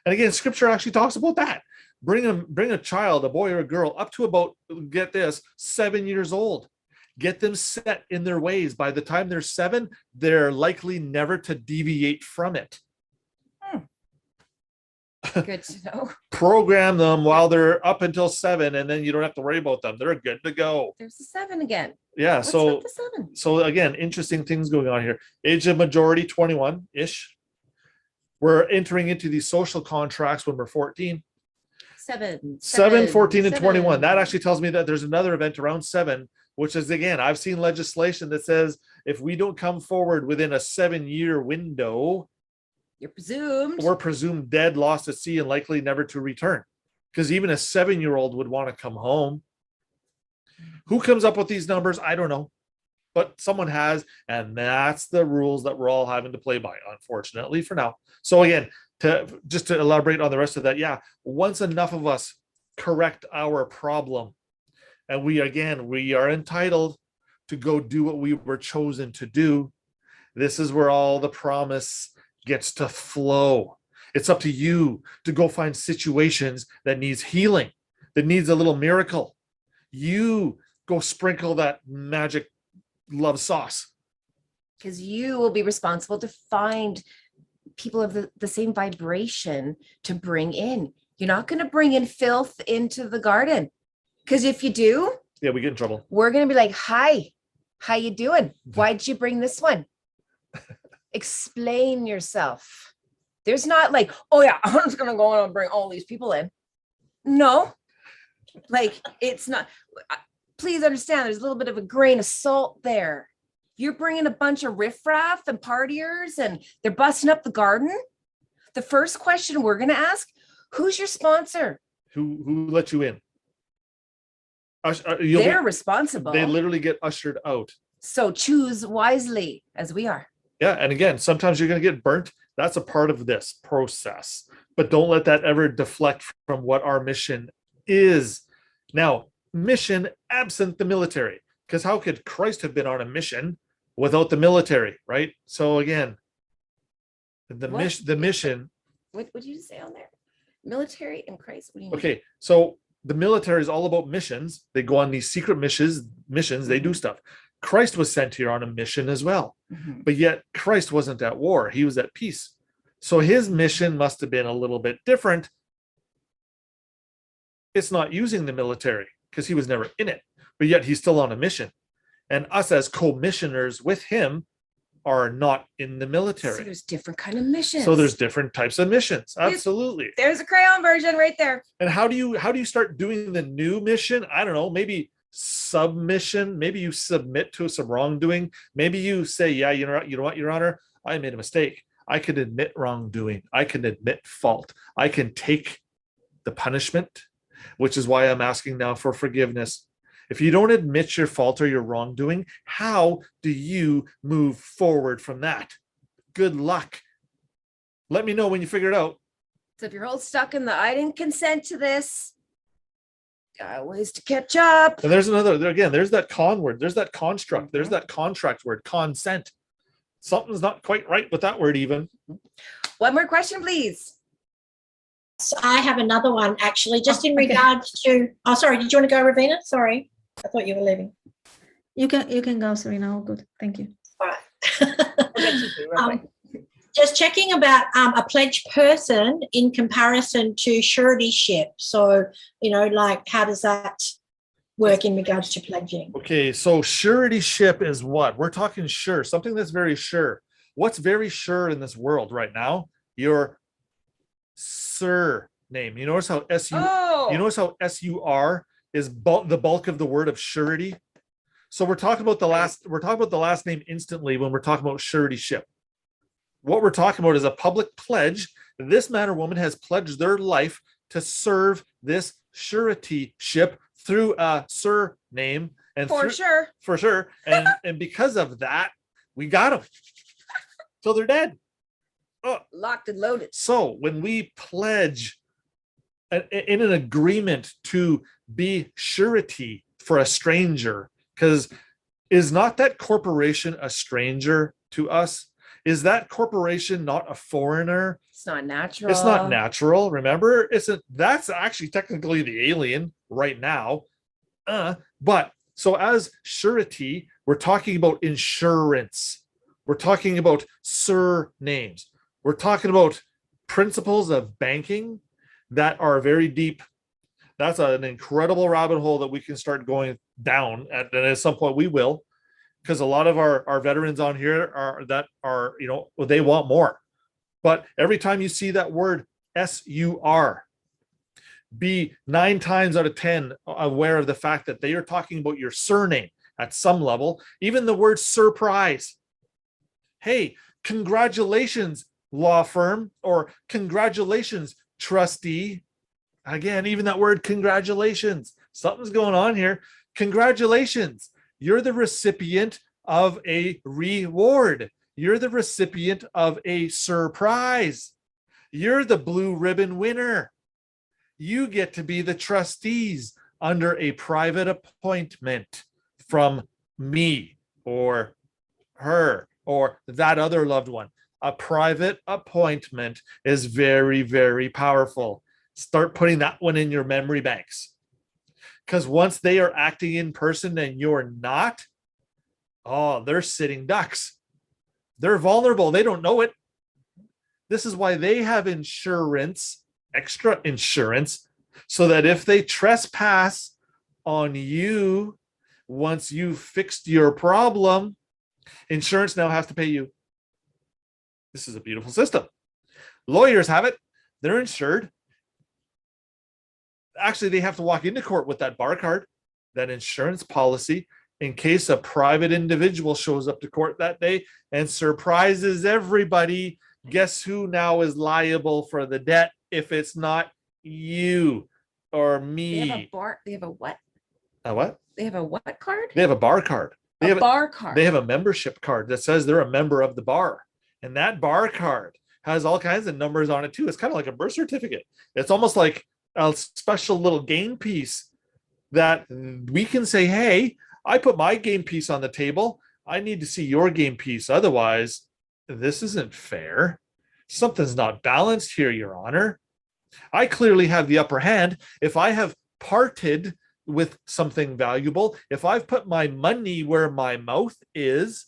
And again, scripture actually talks about that. Bring a child, a boy or a girl, up to about, get this, 7 years old. Get them set in their ways. By the time they're 7, they're likely never to deviate from it. Good to know. Program them while they're up until 7, and then you don't have to worry about them. They're good to go. There's the 7 again. Yeah. What's with the 7? So again, interesting things going on here. Age of majority, 21-ish. We're entering into these social contracts when we're 14. 7, 14, and 21. 7. That actually tells me that there's another event around 7, which is, again, I've seen legislation that says if we don't come forward within a 7-year window, we're presumed dead, lost at sea, and likely never to return. Because even a 7-year-old would want to come home. Who comes up with these numbers? I don't know. But someone has, and that's the rules that we're all having to play by, unfortunately, for now. So again, to elaborate on the rest of that, yeah, once enough of us correct our problem, and we are entitled to go do what we were chosen to do, this is where all the promise gets to flow. It's up to you to go find situations that needs healing, that needs a little miracle. You go sprinkle that magic love sauce. Because you will be responsible to find people of the same vibration to bring in. You're not going to bring in filth into the garden. Because if you do, yeah, we get in trouble. We're going to be like, hi, how you doing? Why'd you bring this one? Explain yourself. There's not like, oh yeah, I'm just going to go and bring all these people in. No, like it's not. Please understand, there's a little bit of a grain of salt there. You're bringing a bunch of riffraff and partiers and they're busting up the garden. The first question we're going to ask, who's your sponsor? Who let you in? They're responsible. They literally get ushered out. So choose wisely, as we are. Yeah. And again, sometimes you're going to get burnt. That's a part of this process. But don't let that ever deflect from what our mission is. Now, mission absent the military. Because how could Christ have been on a mission without the military, right? So again, the mission. What would you say on there? Military and Christ. What do you mean? Okay, so the military is all about missions. They go on these secret missions. They do stuff. Christ was sent here on a mission as well. Mm-hmm. But yet Christ wasn't at war. He was at peace. So his mission must have been a little bit different. It's not using the military because he was never in it, but yet he's still on a mission. And us as co-missioners with him are not in the military. So there's different kind of missions. So there's different types of missions. Absolutely. There's a Crayon version right there. And how do you start doing the new mission? I don't know, maybe submission. Maybe you submit to some wrongdoing. Maybe you say, yeah, you know what, Your Honor, I made a mistake. I can admit wrongdoing. I can admit fault. I can take the punishment, which is why I'm asking now for forgiveness. If you don't admit your fault or your wrongdoing, how do you move forward from that? Good luck. Let me know when you figure it out. So if you're all stuck in the I didn't consent to this, got ways to catch up. And there's another, again, there's that con word, there's that construct, there's that contract word, consent. Something's not quite right with that word even. One more question, please. So I have another one actually, just in regards to, oh, sorry, did you want to go, Ravina? Sorry, I thought you were leaving. You can go, Serena. All good. Thank you. All right. Just checking about a pledged person in comparison to suretyship. So, like how does that work in regards to pledging? Okay, so suretyship is what? We're talking sure, something that's very sure. What's very sure in this world right now? Your surname. You notice how SUR is the bulk of the word of surety. So we're talking about the last name instantly when we're talking about suretyship. What we're talking about is a public pledge. This man or woman has pledged their life to serve this suretyship through a surname and For sure. And because of that, we got them till they're dead. Oh. Locked and loaded. So when we pledge in an agreement to be surety for a stranger, because is not that corporation a stranger to us? Is that corporation not a foreigner? It's not natural. It's not natural. Remember, that's actually technically the alien right now. But so as surety, we're talking about insurance. We're talking about surnames. We're talking about principles of banking that are very deep. That's an incredible rabbit hole that we can start going down and at some point we will, because a lot of our veterans on here are, they want more. But every time you see that word SUR, be 9 times out of 10 aware of the fact that they are talking about your surname at some level. Even the word surprise. Hey, congratulations, law firm, or congratulations, trustee. Again, even that word congratulations. Something's going on here. Congratulations. You're the recipient of a reward. You're the recipient of a surprise. You're the blue ribbon winner. You get to be the trustees under a private appointment from me or her or that other loved one. A private appointment is very, very powerful. Start putting that one in your memory banks. Because once they are acting in person and you're not, they're sitting ducks. They're vulnerable. They don't know it. This is why they have insurance, extra insurance, so that if they trespass on you, once you've fixed your problem, insurance now has to pay you. This is a beautiful system. Lawyers have it. They're insured. Actually, they have to walk into court with that bar card, that insurance policy, in case a private individual shows up to court that day and surprises everybody. Guess who now is liable for the debt if it's not you or me? They have a bar. They have a what? A what? They have a what card? They have a bar card. They have bar card. They have a membership card that says they're a member of the bar. And that bar card has all kinds of numbers on it too. It's kind of like a birth certificate. It's almost like a special little game piece that we can say, hey, I put my game piece on the table. I need to see your game piece. Otherwise, this isn't fair. Something's not balanced here, Your Honor. I clearly have the upper hand. If I have parted with something valuable, if I've put my money where my mouth is,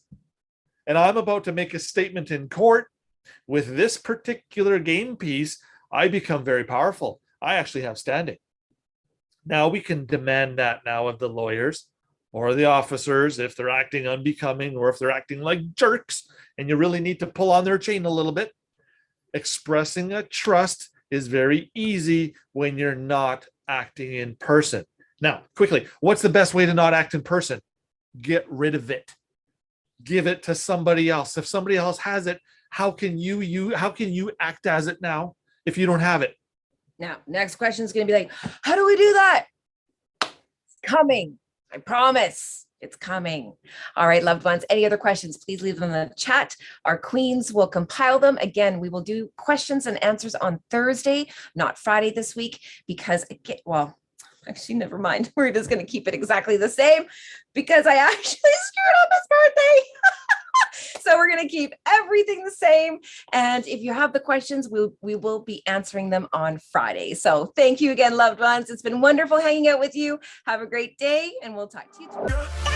and I'm about to make a statement in court with this particular game piece, I become very powerful. I actually have standing. Now we can demand that now of the lawyers or the officers if they're acting unbecoming or if they're acting like jerks and you really need to pull on their chain a little bit. Expressing a trust is very easy when you're not acting in person. Now, quickly, what's the best way to not act in person? Get rid of it. Give it to somebody else. If somebody else has it, how can you act as it now if you don't have it? Now, next question is going to be like, how do we do that? It's coming. I promise it's coming. All right, loved ones, any other questions, please leave them in the chat. Our queens will compile them. Again, we will do questions and answers on Thursday, not Friday this week, because actually, never mind. We're just going to keep it exactly the same because I actually screwed up his birthday. So we're going to keep everything the same. And if you have the questions, we will be answering them on Friday. So thank you again, loved ones. It's been wonderful hanging out with you. Have a great day, and we'll talk to you tomorrow.